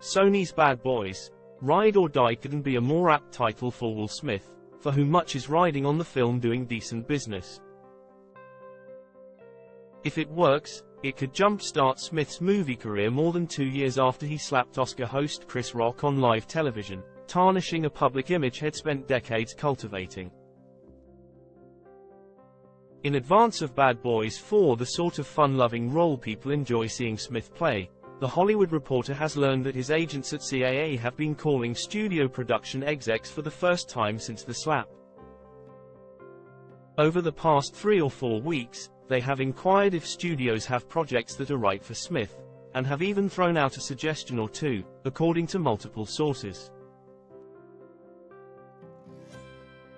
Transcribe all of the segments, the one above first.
Sony's Bad Boys: Ride or Die couldn't be a more apt title for Will Smith, for whom much is riding on the film doing decent business. If it works, it could jump-start Smith's movie career more than 2 years after he slapped Oscar host Chris Rock on live television, tarnishing a public image he'd spent decades cultivating. In advance of Bad Boys 4, the sort of fun-loving role people enjoy seeing Smith play, The Hollywood Reporter has learned that his agents at CAA have been calling studio production execs for the first time since the slap. Over the past 3 or 4 weeks, they have inquired if studios have projects that are right for Smith, and have even thrown out a suggestion or two, according to multiple sources.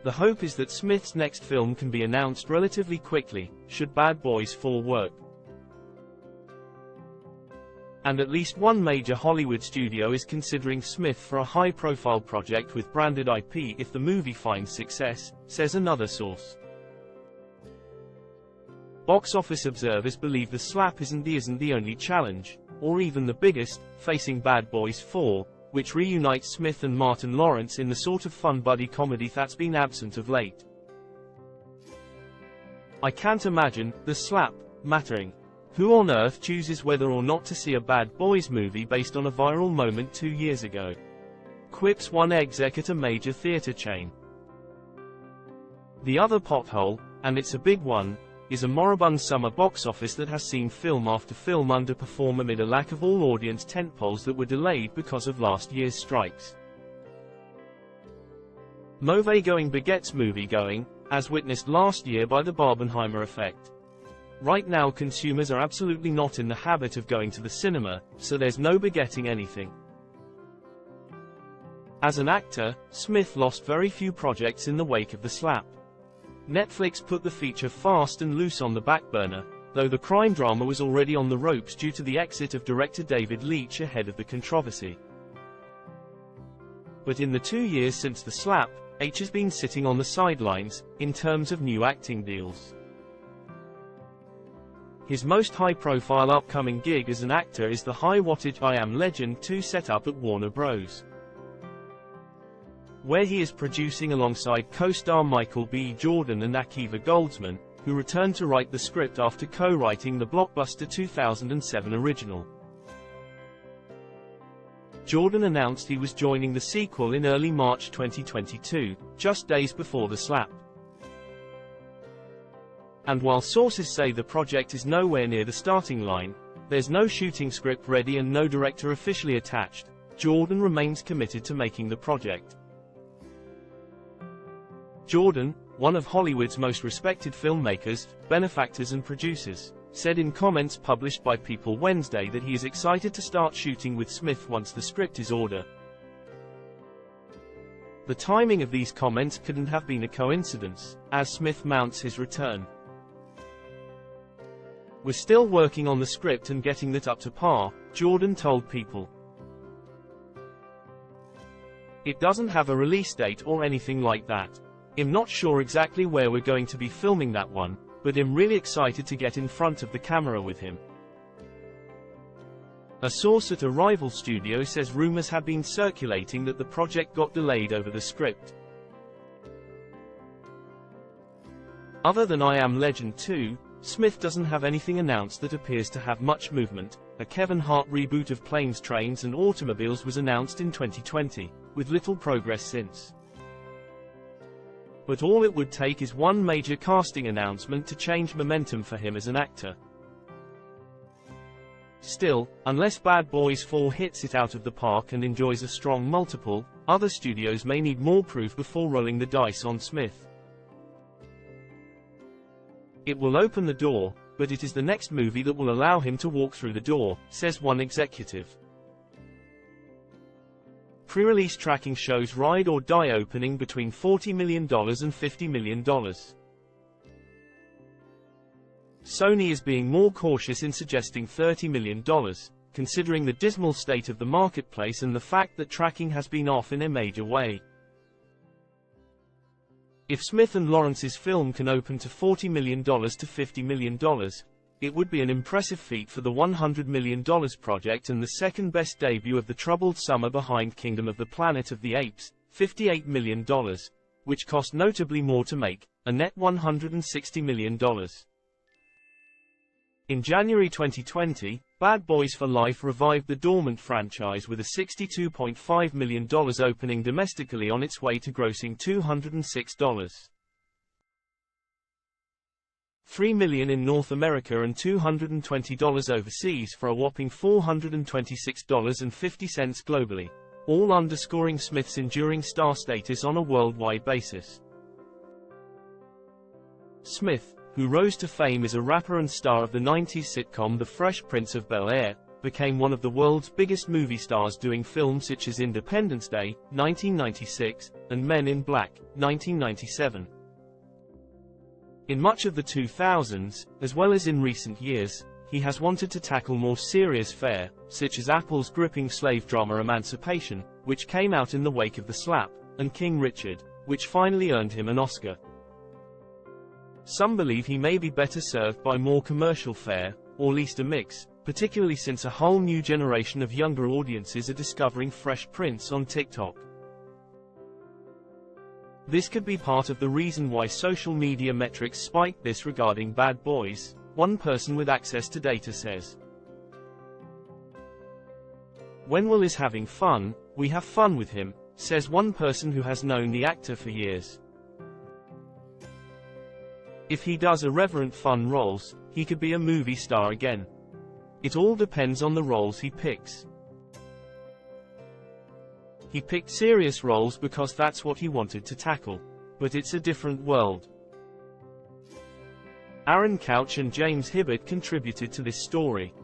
The hope is that Smith's next film can be announced relatively quickly, should Bad Boys 4 work. And at least one major Hollywood studio is considering Smith for a high-profile project with branded IP if the movie finds success, says another source. Box office observers believe the slap isn't the only challenge, or even the biggest, facing Bad Boys 4, which reunites Smith and Martin Lawrence in the sort of fun buddy comedy that's been absent of late. I can't imagine the slap mattering. Who on earth chooses whether or not to see a Bad Boys movie based on a viral moment 2 years ago? Quips one exec at a major theater chain. The other pothole, and it's a big one, is a moribund summer box office that has seen film after film underperform amid a lack of all-audience tentpoles that were delayed because of last year's strikes. Movie-going begets movie-going, as witnessed last year by the Barbenheimer effect. Right now consumers are absolutely not in the habit of going to the cinema, so there's no begetting anything. As an actor, Smith lost very few projects in the wake of the slap. Netflix put the feature Fast and Loose on the back burner, though the crime drama was already on the ropes due to the exit of director David Leitch ahead of the controversy. But in the 2 years since the slap, H has been sitting on the sidelines, in terms of new acting deals. His most high-profile upcoming gig as an actor is the high-wattage I Am Legend 2 setup at Warner Bros., where he is producing alongside co-star Michael B. Jordan and Akiva Goldsman, who returned to write the script after co-writing the blockbuster 2007 original. Jordan announced he was joining the sequel in early March 2022, just days before the slap. And while sources say the project is nowhere near the starting line, there's no shooting script ready and no director officially attached, Jordan remains committed to making the project. Jordan, one of Hollywood's most respected filmmakers, benefactors and producers, said in comments published by People Wednesday that he is excited to start shooting with Smith once the script is ordered. The timing of these comments couldn't have been a coincidence, as Smith mounts his return. "We're still working on the script and getting that up to par," Jordan told People. "It doesn't have a release date or anything like that. I'm not sure exactly where we're going to be filming that one, but I'm really excited to get in front of the camera with him." A source at a rival studio says rumors have been circulating that the project got delayed over the script. Other than I Am Legend 2, Smith doesn't have anything announced that appears to have much movement. A Kevin Hart reboot of Planes, Trains and Automobiles was announced in 2020, with little progress since. But all it would take is one major casting announcement to change momentum for him as an actor. Still, unless Bad Boys 4 hits it out of the park and enjoys a strong multiple, other studios may need more proof before rolling the dice on Smith. "It will open the door, but it is the next movie that will allow him to walk through the door," says one executive. Pre-release tracking shows Ride or Die opening between $40 million and $50 million. Sony is being more cautious in suggesting $30 million, considering the dismal state of the marketplace and the fact that tracking has been off in a major way. If Smith and Lawrence's film can open to $40 million to $50 million, it would be an impressive feat for the $100 million project and the second best debut of the troubled summer behind Kingdom of the Planet of the Apes, $58 million, which cost notably more to make, a net $160 million. In January 2020, Bad Boys for Life revived the dormant franchise with a $62.5 million opening domestically on its way to grossing $206.3 million in North America and $220 overseas for a whopping $426.50 globally, all underscoring Smith's enduring star status on a worldwide basis. Smith, who rose to fame as a rapper and star of the 90s sitcom The Fresh Prince of Bel-Air, became one of the world's biggest movie stars doing films such as Independence Day, 1996, and Men in Black, 1997. In much of the 2000s, as well as in recent years, he has wanted to tackle more serious fare, such as Apple's gripping slave drama Emancipation, which came out in the wake of The Slap, and King Richard, which finally earned him an Oscar. Some believe he may be better served by more commercial fare, or at least a mix, particularly since a whole new generation of younger audiences are discovering Fresh Prince on TikTok. This could be part of the reason why social media metrics spiked this regarding Bad Boys, one person with access to data says. When Will is having fun, we have fun with him, says one person who has known the actor for years. If he does irreverent fun roles, he could be a movie star again. It all depends on the roles he picks. He picked serious roles because that's what he wanted to tackle. But it's a different world. Aaron Couch and James Hibbert contributed to this story.